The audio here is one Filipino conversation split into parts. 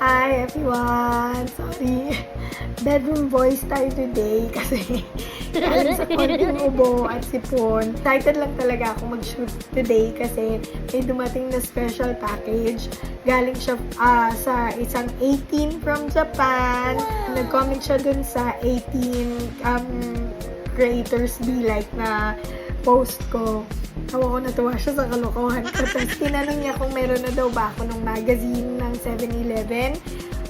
Hi everyone! Sorry, bedroom voice tayo today kasi galing sa konting ubo at sipon. Excited lang talaga ako mag-shoot today kasi may dumating na special package. Galing siya sa isang 18 from Japan. Nag-comment siya dun sa 18 creators be like na post ko. Tawa ko natuwa siya sa kalokohan ko. Tapos tinanong niya kung meron na daw ba ako ng magazine ng 7-Eleven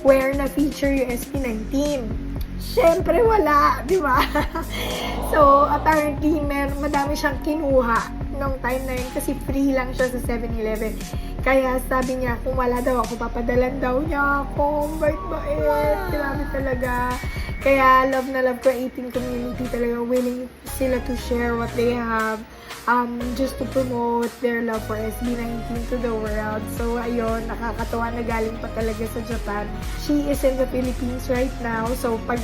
where na-feature yung SB19. Siyempre wala, di ba? So, apparently, madami siyang kinuha nung time na yun kasi free lang siya sa 7-Eleven. Kaya sabi niya, kung wala daw ako, papadalan daw niya ako. Bait-bait. Grabe talaga. Kaya love na love ko 18 community talaga. Willing sila to share what they have. Just to promote their love for SB19 to the world. So, ayun, nakakatawa na galing pa talaga sa Japan. She is in the Philippines right now. So, pag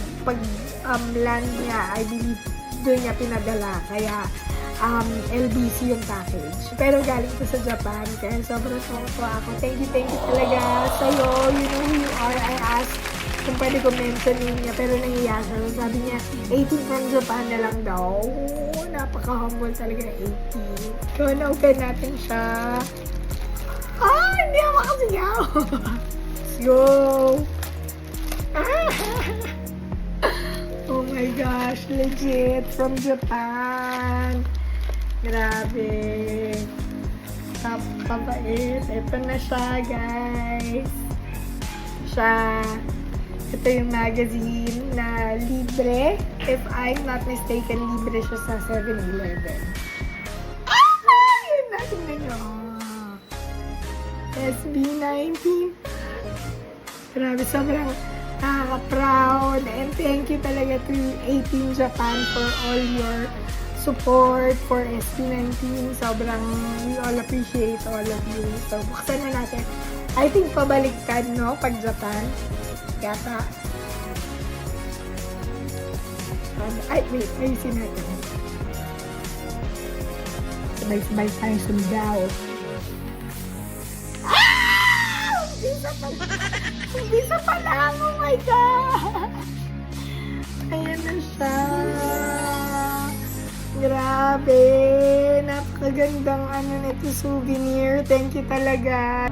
land niya, I believe, doon niya pinadala. Kaya, LBC yung package. Pero galing ko sa Japan. Kaya sobrang tuwa ako. Thank you talaga sa'yo. You know who you are. I asked kung pwede ko mention niya. Pero nahiya siya. Sabi niya, 18 from Japan na lang daw. Napaka-humble talaga na 18. So, na-open natin siya. Hindi ako makasigaw. Let's go. Oh my gosh, legit. From Japan. Grabe. Kapabait. Ito na siya, guys. Ito yung magazine na libre. If I'm not mistaken, libre siya sa 7-Eleven. Yun na, tingnan nyo. SB19. Grabe, sobrang nakaka-proud. And thank you talaga to 18 Japan for all your support for SB19. Sobrang we all appreciate all of you. So, buksan na natin. I think pabaliktad, no? Pag Japan. Yata. Wait, ayusin natin. Sabay-sabay tayo sumigaw. Umpisa pa lang! Oh my God! Ayan na siya. Grabe! Napakagandang nito souvenir. Thank you talaga.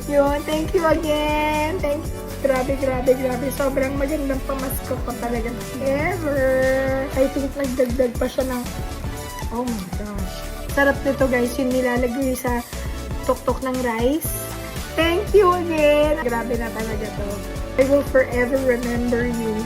Yun, thank you again. Thank you. Grabe. Sobrang magandang pamasko pa talaga ever. I think nagdagdag pa siya ng, oh my gosh. Sarap nito guys, yung nilalagay sa tuktok ng rice. Thank you again. Grabe na talaga to. I will forever remember you.